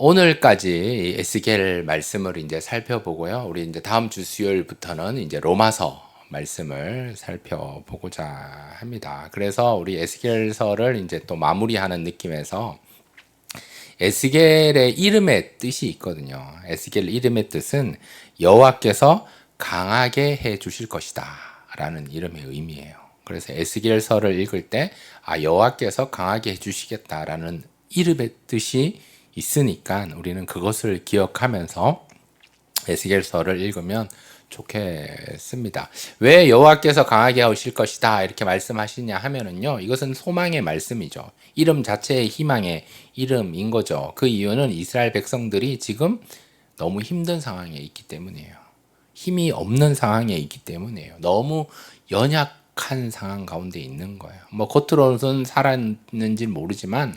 오늘까지 에스겔 말씀을 이제 살펴보고요. 우리 이제 다음 주 수요일부터는 이제 로마서 말씀을 살펴보고자 합니다. 그래서 우리 에스겔서를 이제 또 마무리하는 느낌에서 에스겔의 이름의 뜻이 있거든요. 에스겔 이름의 뜻은 여호와께서 강하게 해 주실 것이다 라는 이름의 의미예요. 그래서 에스겔서를 읽을 때 여호와께서 강하게 해 주시겠다라는 이름의 뜻이 있으니까 우리는 그것을 기억하면서 에스겔서를 읽으면 좋겠습니다. 왜 여호와께서 강하게 하실 것이다 이렇게 말씀하시냐 하면은요, 이것은 소망의 말씀이죠. 이름 자체의 희망의 이름인 거죠. 그 이유는 이스라엘 백성들이 지금 너무 힘든 상황에 있기 때문이에요. 힘이 없는 상황에 있기 때문이에요. 너무 연약한 상황 가운데 있는 거예요. 뭐 겉으로는 살았는지 모르지만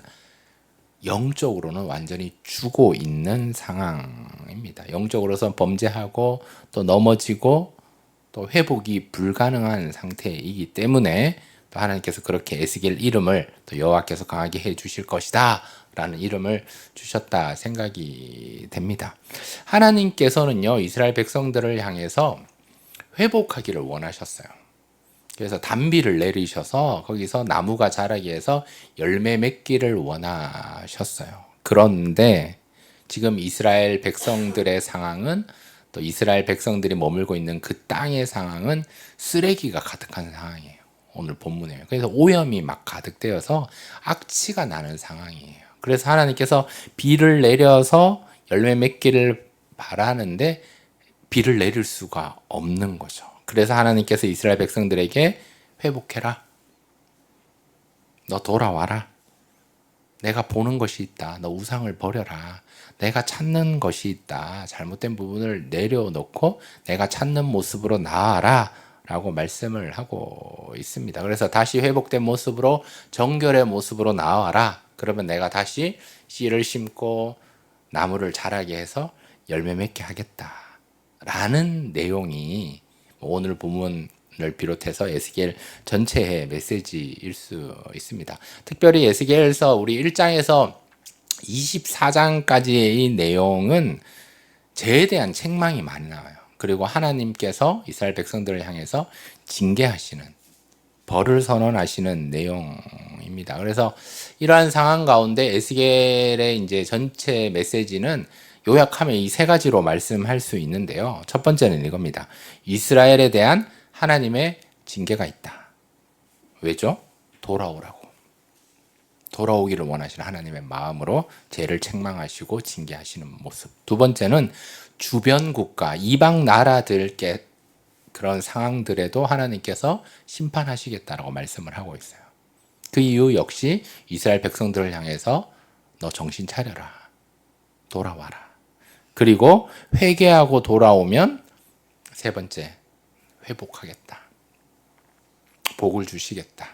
영적으로는 완전히 죽어 있는 상황입니다. 영적으로서 범죄하고 또 넘어지고 또 회복이 불가능한 상태이기 때문에 또 하나님께서 그렇게 에스겔 이름을 또 여호와께서 강하게 해 주실 것이다 라는 이름을 주셨다 생각이 됩니다. 하나님께서는요, 이스라엘 백성들을 향해서 회복하기를 원하셨어요. 그래서 단비를 내리셔서 거기서 나무가 자라게 해서 열매 맺기를 원하셨어요. 그런데 지금 이스라엘 백성들의 상황은, 또 이스라엘 백성들이 머물고 있는 그 땅의 상황은 쓰레기가 가득한 상황이에요. 오늘 본문에요. 그래서 오염이 막 가득되어서 악취가 나는 상황이에요. 그래서 하나님께서 비를 내려서 열매 맺기를 바라는데 비를 내릴 수가 없는 거죠. 그래서 하나님께서 이스라엘 백성들에게 회복해라. 너 돌아와라. 내가 보는 것이 있다. 너 우상을 버려라. 내가 찾는 것이 있다. 잘못된 부분을 내려놓고 내가 찾는 모습으로 나아라. 라고 말씀을 하고 있습니다. 그래서 다시 회복된 모습으로, 정결의 모습으로 나와라. 그러면 내가 다시 씨를 심고 나무를 자라게 해서 열매 맺게 하겠다. 라는 내용이 오늘 본문을 비롯해서 에스겔 전체의 메시지일 수 있습니다. 특별히 에스겔서 우리 1장에서 24장까지의 내용은 죄에 대한 책망이 많이 나와요. 그리고 하나님께서 이스라엘 백성들을 향해서 징계하시는, 벌을 선언하시는 내용입니다. 그래서 이러한 상황 가운데 에스겔의 이제 전체 메시지는 요약하면 이 세 가지로 말씀할 수 있는데요. 첫 번째는 이겁니다. 이스라엘에 대한 하나님의 징계가 있다. 왜죠? 돌아오라고. 돌아오기를 원하시는 하나님의 마음으로 죄를 책망하시고 징계하시는 모습. 두 번째는 주변 국가, 이방 나라들께 그런 상황들에도 하나님께서 심판하시겠다라고 말씀을 하고 있어요. 그 이유 역시 이스라엘 백성들을 향해서 너 정신 차려라. 돌아와라. 그리고 회개하고 돌아오면 세 번째, 회복하겠다. 복을 주시겠다.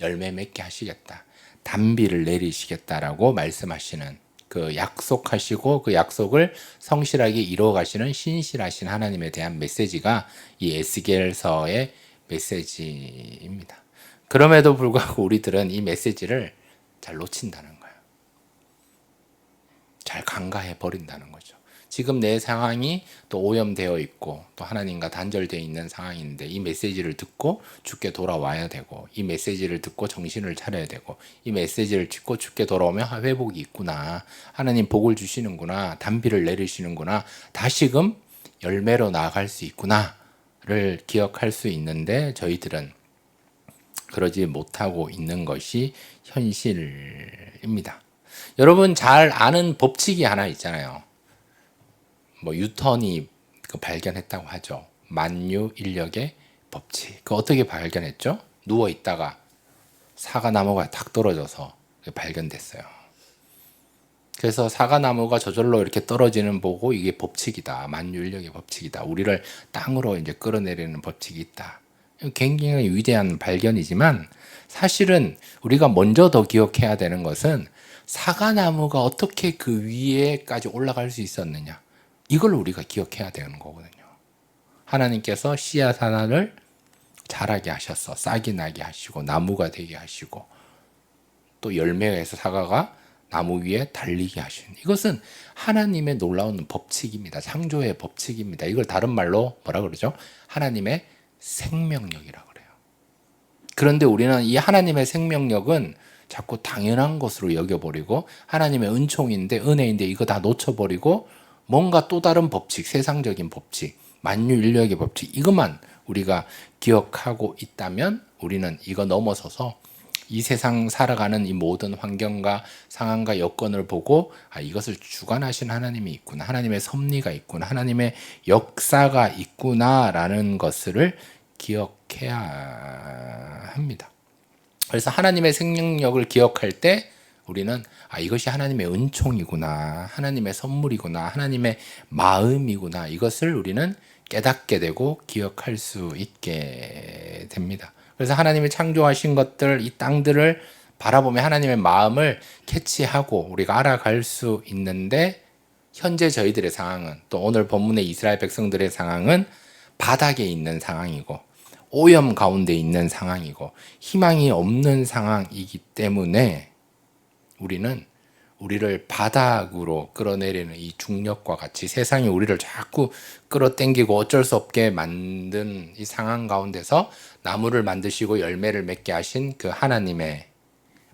열매 맺게 하시겠다. 단비를 내리시겠다라고 말씀하시는, 그 약속하시고 그 약속을 성실하게 이루어 가시는 신실하신 하나님에 대한 메시지가 이 에스겔서의 메시지입니다. 그럼에도 불구하고 우리들은 이 메시지를 잘 놓친다는 거예요. 잘 간과해 버린다는 거죠. 지금 내 상황이 또 오염되어 있고 또 하나님과 단절되어 있는 상황인데 이 메시지를 듣고 주께 돌아와야 되고, 이 메시지를 듣고 정신을 차려야 되고, 이 메시지를 듣고 주께 돌아오면 회복이 있구나, 하나님 복을 주시는구나, 단비를 내리시는구나, 다시금 열매로 나아갈 수 있구나를 기억할 수 있는데 저희들은 그러지 못하고 있는 것이 현실입니다. 여러분 잘 아는 법칙이 하나 있잖아요. 뭐 뉴턴이 발견했다고 하죠. 만유 인력의 법칙. 그 어떻게 발견했죠? 누워 있다가 사과나무가 탁 떨어져서 발견됐어요. 그래서 사과나무가 저절로 이렇게 떨어지는 보고 이게 법칙이다. 만유 인력의 법칙이다. 우리를 땅으로 이제 끌어내리는 법칙이 있다. 굉장히 위대한 발견이지만 사실은 우리가 먼저 더 기억해야 되는 것은 사과나무가 어떻게 그 위에까지 올라갈 수 있었느냐. 이걸 우리가 기억해야 되는 거거든요. 하나님께서 씨앗 하나를 자라게 하셔서 싹이 나게 하시고 나무가 되게 하시고 또 열매에서 사과가 나무 위에 달리게 하시는, 이것은 하나님의 놀라운 법칙입니다. 창조의 법칙입니다. 이걸 다른 말로 뭐라 그러죠? 하나님의 생명력이라고 그래요. 그런데 우리는 이 하나님의 생명력은 자꾸 당연한 것으로 여겨버리고, 하나님의 은총인데, 은혜인데 이거 다 놓쳐버리고, 뭔가 또 다른 법칙, 세상적인 법칙, 만유인력의 법칙, 이것만 우리가 기억하고 있다면 우리는 이거 넘어서서 이 세상 살아가는 이 모든 환경과 상황과 여건을 보고, 이것을 주관하신 하나님이 있구나, 하나님의 섭리가 있구나, 하나님의 역사가 있구나라는 것을 기억해야 합니다. 그래서 하나님의 생명력을 기억할 때 우리는 이것이 하나님의 은총이구나, 하나님의 선물이구나, 하나님의 마음이구나, 이것을 우리는 깨닫게 되고 기억할 수 있게 됩니다. 그래서 하나님이 창조하신 것들, 이 땅들을 바라보며 하나님의 마음을 캐치하고 우리가 알아갈 수 있는데, 현재 저희들의 상황은, 또 오늘 본문의 이스라엘 백성들의 상황은 바닥에 있는 상황이고 오염 가운데 있는 상황이고 희망이 없는 상황이기 때문에 우리는 우리를 바닥으로 끌어내리는 이 중력과 같이 세상이 우리를 자꾸 끌어당기고 어쩔 수 없게 만든 이 상황 가운데서 나무를 만드시고 열매를 맺게 하신 그 하나님의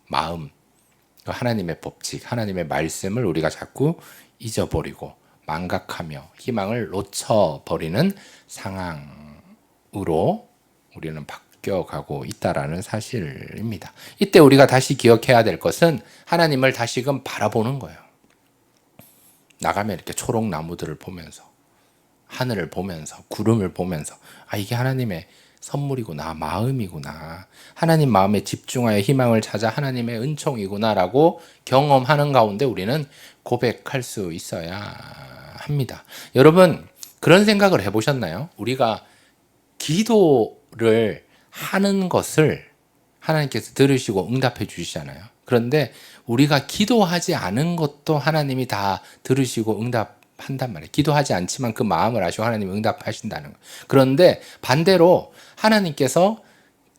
마음, 그 하나님의 법칙, 하나님의 말씀을 우리가 자꾸 잊어버리고 망각하며 희망을 놓쳐버리는 상황으로 우리는 바뀌어가고 있다라는 사실입니다. 이때 우리가 다시 기억해야 될 것은 하나님을 다시금 바라보는 거예요. 나가면 이렇게 초록 나무들을 보면서, 하늘을 보면서, 구름을 보면서, 이게 하나님의 선물이구나, 마음이구나, 하나님 마음에 집중하여 희망을 찾아 하나님의 은총이구나라고 경험하는 가운데 우리는 고백할 수 있어야 합니다. 여러분, 그런 생각을 해보셨나요? 우리가 기도를 하는 것을 하나님께서 들으시고 응답해 주시잖아요. 그런데 우리가 기도하지 않은 것도 하나님이 다 들으시고 응답한단 말이에요. 기도하지 않지만 그 마음을 아시고 하나님이 응답하신다는 거예요. 그런데 반대로 하나님께서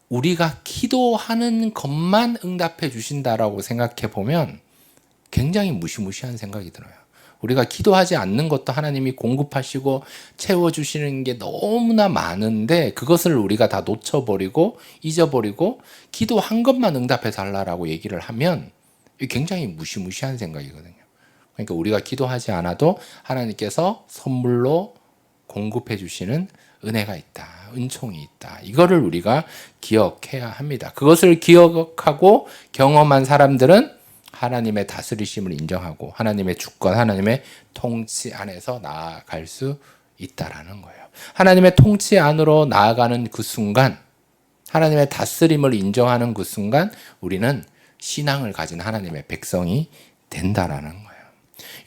우리가 기도하는 것만 응답해 주신다라고 생각해 보면 굉장히 무시무시한 생각이 들어요. 우리가 기도하지 않는 것도 하나님이 공급하시고 채워주시는 게 너무나 많은데 그것을 우리가 다 놓쳐버리고 잊어버리고 기도한 것만 응답해 달라고 얘기를 하면 굉장히 무시무시한 생각이거든요. 그러니까 우리가 기도하지 않아도 하나님께서 선물로 공급해 주시는 은혜가 있다, 은총이 있다, 이거를 우리가 기억해야 합니다. 그것을 기억하고 경험한 사람들은 하나님의 다스리심을 인정하고 하나님의 주권, 하나님의 통치 안에서 나아갈 수 있다라는 거예요. 하나님의 통치 안으로 나아가는 그 순간, 하나님의 다스림을 인정하는 그 순간 우리는 신앙을 가진 하나님의 백성이 된다라는 거예요.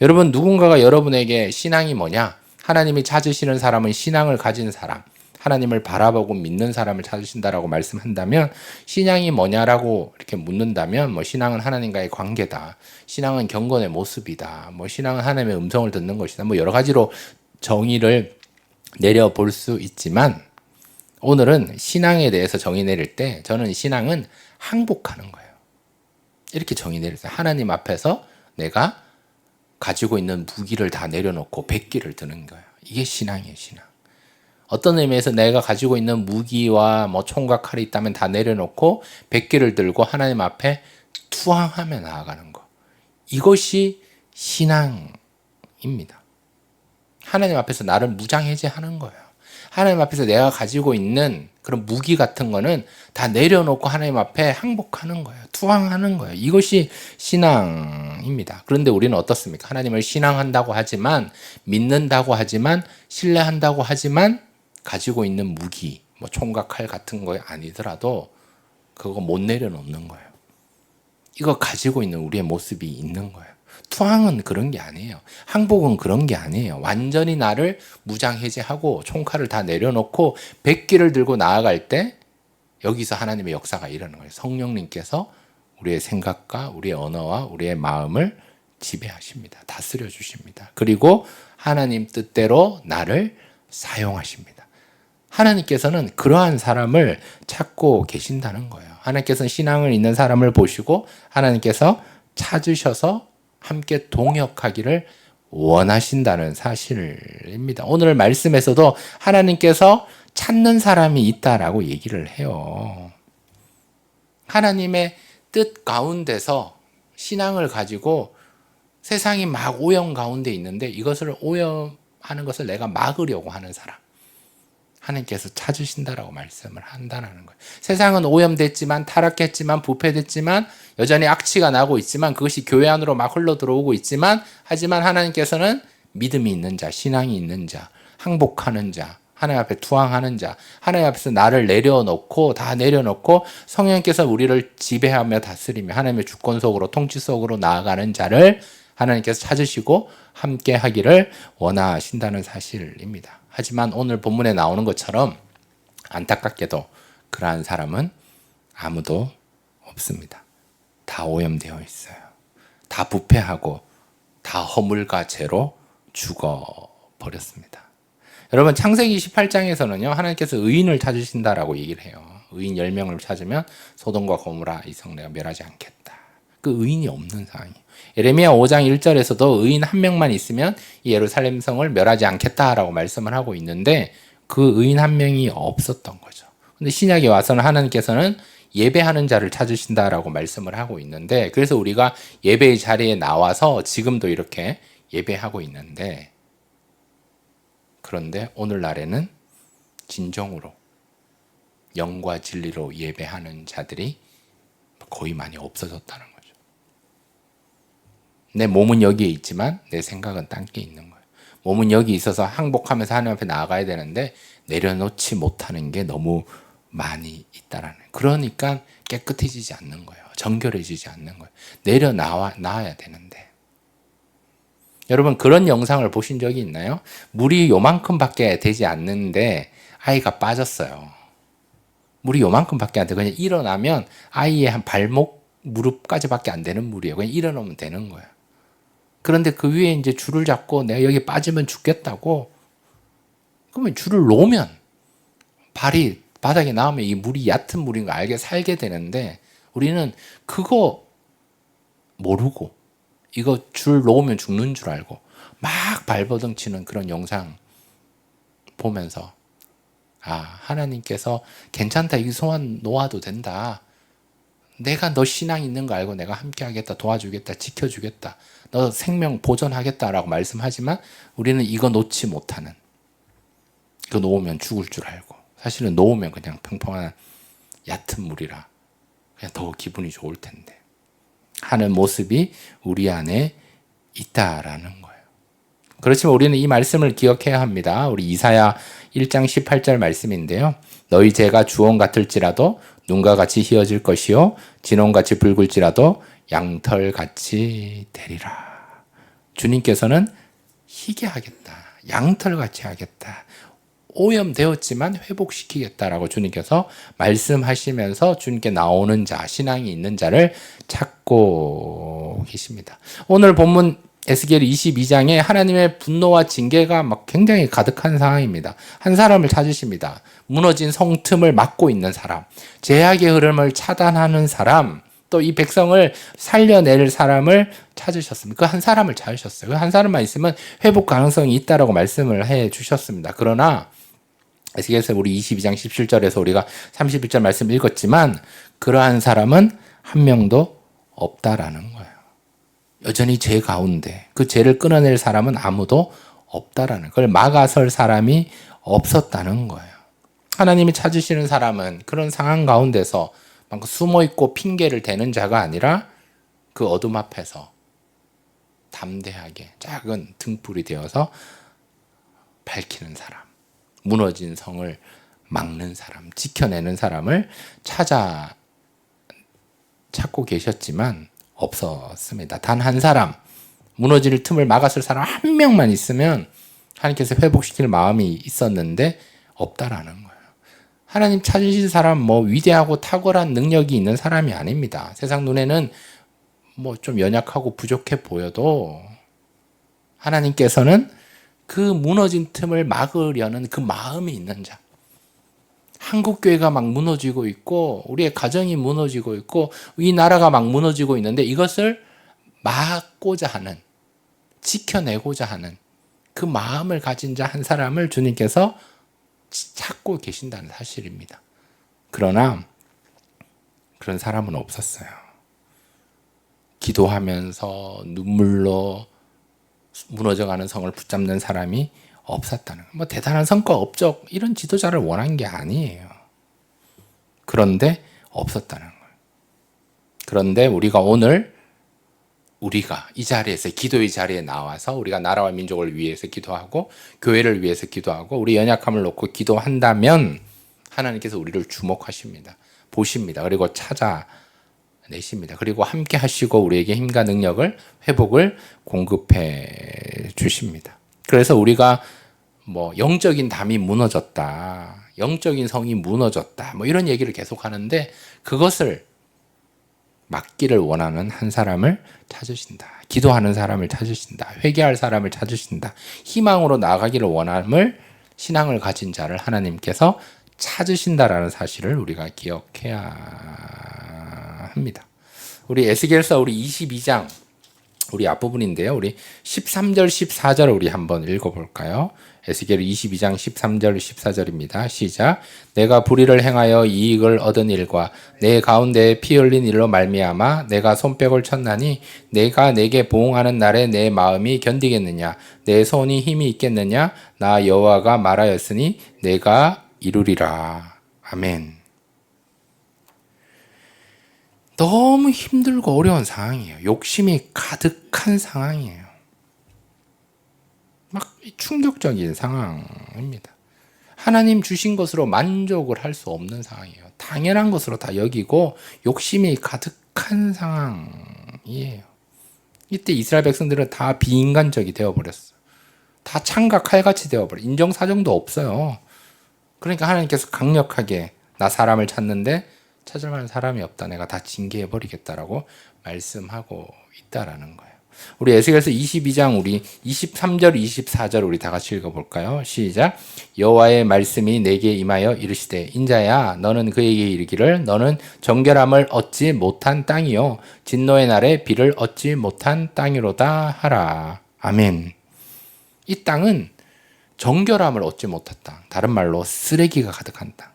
여러분, 누군가가 여러분에게 신앙이 뭐냐? 하나님이 찾으시는 사람은 신앙을 가진 사람, 하나님을 바라보고 믿는 사람을 찾으신다라고 말씀한다면, 신앙이 뭐냐라고 이렇게 묻는다면, 신앙은 하나님과의 관계다, 신앙은 경건의 모습이다, 신앙은 하나님의 음성을 듣는 것이다, 여러 가지로 정의를 내려볼 수 있지만, 오늘은 신앙에 대해서 정의 내릴 때 저는 신앙은 항복하는 거예요. 이렇게 정의 내렸어요. 하나님 앞에서 내가 가지고 있는 무기를 다 내려놓고 백기를 드는 거예요. 이게 신앙이에요, 신앙. 어떤 의미에서 내가 가지고 있는 무기와 총과 칼이 있다면 다 내려놓고 백기를 들고 하나님 앞에 투항하며 나아가는 것. 이것이 신앙입니다. 하나님 앞에서 나를 무장해제하는 거예요. 하나님 앞에서 내가 가지고 있는 그런 무기 같은 거는 다 내려놓고 하나님 앞에 항복하는 거예요. 투항하는 거예요. 이것이 신앙입니다. 그런데 우리는 어떻습니까? 하나님을 신앙한다고 하지만, 믿는다고 하지만, 신뢰한다고 하지만 가지고 있는 무기, 총과 칼 같은 거 아니더라도 그거 못 내려놓는 거예요. 이거 가지고 있는 우리의 모습이 있는 거예요. 투항은 그런 게 아니에요. 항복은 그런 게 아니에요. 완전히 나를 무장해제하고 총칼을 다 내려놓고 백기를 들고 나아갈 때 여기서 하나님의 역사가 일어나는 거예요. 성령님께서 우리의 생각과 우리의 언어와 우리의 마음을 지배하십니다. 다스려 주십니다. 그리고 하나님 뜻대로 나를 사용하십니다. 하나님께서는 그러한 사람을 찾고 계신다는 거예요. 하나님께서는 신앙을 있는 사람을 보시고 하나님께서 찾으셔서 함께 동역하기를 원하신다는 사실입니다. 오늘 말씀에서도 하나님께서 찾는 사람이 있다라고 얘기를 해요. 하나님의 뜻 가운데서 신앙을 가지고 세상이 막 오염 가운데 있는데 이것을 오염하는 것을 내가 막으려고 하는 사람, 하나님께서 찾으신다라고 말씀을 한다는 거예요. 세상은 오염됐지만, 타락했지만, 부패됐지만, 여전히 악취가 나고 있지만, 그것이 교회 안으로 막 흘러 들어오고 있지만, 하지만 하나님께서는 믿음이 있는 자, 신앙이 있는 자, 항복하는 자, 하나님 앞에 투항하는 자, 하나님 앞에서 나를 내려놓고 다 내려놓고 성령께서 우리를 지배하며 다스리며 하나님의 주권 속으로 통치 속으로 나아가는 자를 하나님께서 찾으시고 함께 하기를 원하신다는 사실입니다. 하지만 오늘 본문에 나오는 것처럼 안타깝게도 그러한 사람은 아무도 없습니다. 다 오염되어 있어요. 다 부패하고 다 허물과 죄로 죽어버렸습니다. 여러분 창세기 18장에서는요 하나님께서 의인을 찾으신다라고 얘기를 해요. 의인 10명을 찾으면 소돔과 고모라 이 성 내가 멸하지 않겠다. 그 의인이 없는 상황이에요. 예레미야 5장 1절에서도 의인 한 명만 있으면 이 예루살렘 성을 멸하지 않겠다라고 말씀을 하고 있는데 그 의인 한 명이 없었던 거죠. 근데 신약에 와서는 하나님께서는 예배하는 자를 찾으신다라고 말씀을 하고 있는데 그래서 우리가 예배의 자리에 나와서 지금도 이렇게 예배하고 있는데 그런데 오늘날에는 진정으로 영과 진리로 예배하는 자들이 거의 많이 없어졌다는 거죠. 내 몸은 여기에 있지만 내 생각은 딴 게 있는 거예요. 몸은 여기 있어서 항복하면서 하나님 앞에 나아가야 되는데 내려놓지 못하는 게 너무 많이 있다라는 거예요. 그러니까 깨끗해지지 않는 거예요. 정결해지지 않는 거예요. 나와야 되는데. 여러분 그런 영상을 보신 적이 있나요? 물이 요만큼밖에 되지 않는데 아이가 빠졌어요. 물이 요만큼밖에 안 돼. 그냥 일어나면 아이의 한 발목, 무릎까지밖에 안 되는 물이에요. 그냥 일어나면 되는 거예요. 그런데 그 위에 이제 줄을 잡고 내가 여기 빠지면 죽겠다고 그러면 줄을 놓으면 발이 바닥에 나오면 이 물이 얕은 물인 거 알게 살게 되는데 우리는 그거 모르고 이거 줄 놓으면 죽는 줄 알고 막 발버둥 치는 그런 영상 보면서 하나님께서 괜찮다 이 소원 놓아도 된다. 내가 너 신앙 있는 거 알고 내가 함께 하겠다 도와주겠다 지켜주겠다 너 생명 보존하겠다라고 말씀하지만 우리는 이거 놓지 못하는 이거 놓으면 죽을 줄 알고 사실은 놓으면 그냥 평평한 얕은 물이라 그냥 더 기분이 좋을 텐데 하는 모습이 우리 안에 있다라는 거예요. 그렇지만 우리는 이 말씀을 기억해야 합니다. 우리 이사야 1장 18절 말씀인데요. 너희 죄가 주홍 같을지라도 눈과 같이 희어질 것이요 진홍같이 붉을지라도 양털같이 되리라. 주님께서는 희게 하겠다. 양털같이 하겠다. 오염되었지만 회복시키겠다라고 주님께서 말씀하시면서 주님께 나오는 자, 신앙이 있는 자를 찾고 계십니다. 오늘 본문 에스겔 22장에 하나님의 분노와 징계가 막 굉장히 가득한 상황입니다. 한 사람을 찾으십니다. 무너진 성 틈을 막고 있는 사람, 죄악의 흐름을 차단하는 사람, 또 이 백성을 살려낼 사람을 찾으셨습니다. 그 한 사람을 찾으셨어요. 그 한 사람만 있으면 회복 가능성이 있다라고 말씀을 해 주셨습니다. 그러나 에스겔서 우리 22장 17절에서 우리가 31절 말씀 읽었지만 그러한 사람은 한 명도 없다라는 거예요. 여전히 죄 가운데 그 죄를 끊어낼 사람은 아무도 없다라는 그걸 막아설 사람이 없었다는 거예요. 하나님이 찾으시는 사람은 그런 상황 가운데서 막 숨어있고 핑계를 대는 자가 아니라 그 어둠 앞에서 담대하게 작은 등불이 되어서 밝히는 사람, 무너진 성을 막는 사람, 지켜내는 사람을 찾고 계셨지만 없었습니다. 단 한 사람, 무너질 틈을 막았을 사람 한 명만 있으면 하나님께서 회복시킬 마음이 있었는데 없다라는 거예요. 하나님 찾으신 사람 위대하고 탁월한 능력이 있는 사람이 아닙니다. 세상 눈에는 좀 연약하고 부족해 보여도 하나님께서는 그 무너진 틈을 막으려는 그 마음이 있는 자. 한국교회가 막 무너지고 있고 우리의 가정이 무너지고 있고 이 나라가 막 무너지고 있는데 이것을 막고자 하는, 지켜내고자 하는 그 마음을 가진 자 한 사람을 주님께서 찾고 계신다는 사실입니다. 그러나 그런 사람은 없었어요. 기도하면서 눈물로 무너져가는 성을 붙잡는 사람이 없었다는 거예요. 뭐 대단한 성과 업적 이런 지도자를 원한 게 아니에요. 그런데 없었다는 거예요. 그런데 우리가 오늘 우리가 이 자리에서 기도의 자리에 나와서 우리가 나라와 민족을 위해서 기도하고 교회를 위해서 기도하고 우리 연약함을 놓고 기도한다면 하나님께서 우리를 주목하십니다. 보십니다. 그리고 찾아내십니다. 그리고 함께 하시고 우리에게 힘과 능력을 회복을 공급해 주십니다. 그래서 우리가 뭐 영적인 담이 무너졌다. 영적인 성이 무너졌다. 뭐 이런 얘기를 계속 하는데 그것을 막기를 원하는 한 사람을 찾으신다. 기도하는 사람을 찾으신다. 회개할 사람을 찾으신다. 희망으로 나아가기를 원함을 신앙을 가진 자를 하나님께서 찾으신다라는 사실을 우리가 기억해야 합니다. 우리 에스겔서 우리 22장 우리 앞부분인데요. 우리 13절 14절을 우리 한번 읽어볼까요? 에스겔 22장 13절 14절입니다. 시작. 내가 불의를 행하여 이익을 얻은 일과 내 가운데에 피 흘린 일로 말미암아 내가 손뼉을 쳤나니 내가 내게 보응하는 날에 내 마음이 견디겠느냐 내 손이 힘이 있겠느냐 나 여호와가 말하였으니 내가 이루리라. 아멘. 너무 힘들고 어려운 상황이에요. 욕심이 가득한 상황이에요. 막 충격적인 상황입니다. 하나님 주신 것으로 만족을 할 수 없는 상황이에요. 당연한 것으로 다 여기고 욕심이 가득한 상황이에요. 이때 이스라엘 백성들은 다 비인간적이 되어버렸어요. 다 창과 칼같이 되어버려요. 인정사정도 없어요. 그러니까 하나님께서 강력하게 나 사람을 찾는데 찾을 만한 사람이 없다. 내가 다 징계해버리겠다라고 말씀하고 있다라는 거예요. 우리 에스겔서 22장 우리 23절 24절 우리 다 같이 읽어볼까요? 시작. 여호와의 말씀이 내게 임하여 이르시되 인자야 너는 그에게 이르기를 너는 정결함을 얻지 못한 땅이요 진노의 날에 비를 얻지 못한 땅이로다 하라. 아멘. 이 땅은 정결함을 얻지 못한 땅, 다른 말로 쓰레기가 가득한 땅.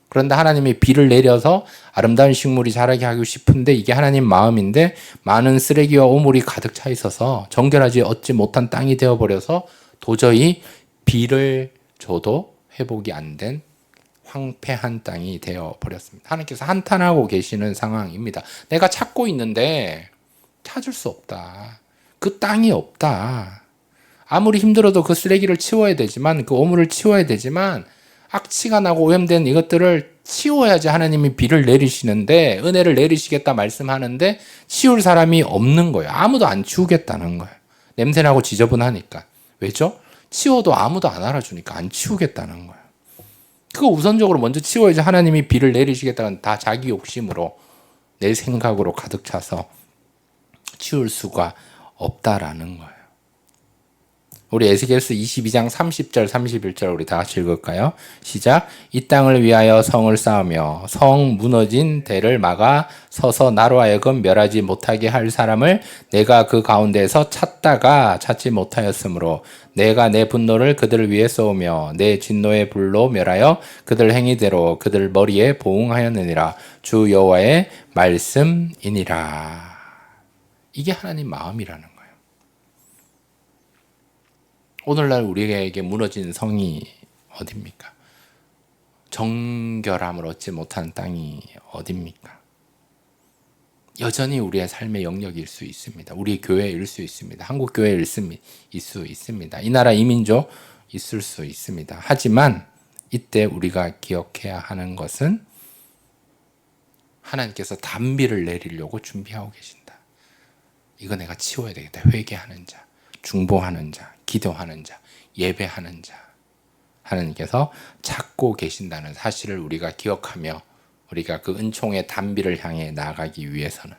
그런데 하나님이 비를 내려서 아름다운 식물이 자라게 하고 싶은데 이게 하나님 마음인데 많은 쓰레기와 오물이 가득 차 있어서 정결하지 얻지 못한 땅이 되어버려서 도저히 비를 줘도 회복이 안 된 황폐한 땅이 되어버렸습니다. 하나님께서 한탄하고 계시는 상황입니다. 내가 찾고 있는데 찾을 수 없다. 그 땅이 없다. 아무리 힘들어도 그 쓰레기를 치워야 되지만 그 오물을 치워야 되지만 악취가 나고 오염된 이것들을 치워야지 하나님이 비를 내리시는데 은혜를 내리시겠다 말씀하는데 치울 사람이 없는 거예요. 아무도 안 치우겠다는 거예요. 냄새나고 지저분하니까. 왜죠? 치워도 아무도 안 알아주니까 안 치우겠다는 거예요. 그거 우선적으로 먼저 치워야지 하나님이 비를 내리시겠다는 다 자기 욕심으로 내 생각으로 가득 차서 치울 수가 없다라는 거예요. 우리 에스겔서 22장 30절 31절 우리 다 같이 읽을까요? 시작. 이 땅을 위하여 성을 쌓으며 성 무너진 대를 막아 서서 나로 하여금 멸하지 못하게 할 사람을 내가 그 가운데에서 찾다가 찾지 못하였으므로 내가 내 분노를 그들 위에 쏘며 내 진노의 불로 멸하여 그들 행위대로 그들 머리에 보응하였느니라. 주 여호와의 말씀이니라. 이게 하나님 마음이라는 거예요. 오늘날 우리에게 무너진 성이 어딥니까? 정결함을 얻지 못한 땅이 어딥니까? 여전히 우리의 삶의 영역일 수 있습니다. 우리 교회일 수 있습니다. 한국 교회일 수 있습니다. 이 나라 이민족 있을 수 있습니다. 하지만 이때 우리가 기억해야 하는 것은 하나님께서 단비를 내리려고 준비하고 계신다. 이거 내가 치워야 되겠다. 회개하는 자, 중보하는 자, 기도하는 자, 예배하는 자 하나님께서 찾고 계신다는 사실을 우리가 기억하며 우리가 그 은총의 단비를 향해 나아가기 위해서는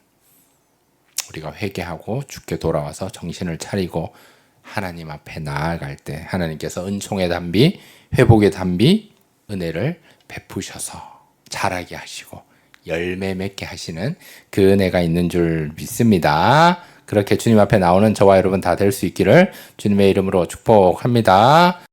우리가 회개하고 주께 돌아와서 정신을 차리고 하나님 앞에 나아갈 때 하나님께서 은총의 단비, 회복의 단비, 은혜를 베푸셔서 자라게 하시고 열매 맺게 하시는 그 은혜가 있는 줄 믿습니다. 그렇게 주님 앞에 나오는 저와 여러분 다 될 수 있기를 주님의 이름으로 축복합니다.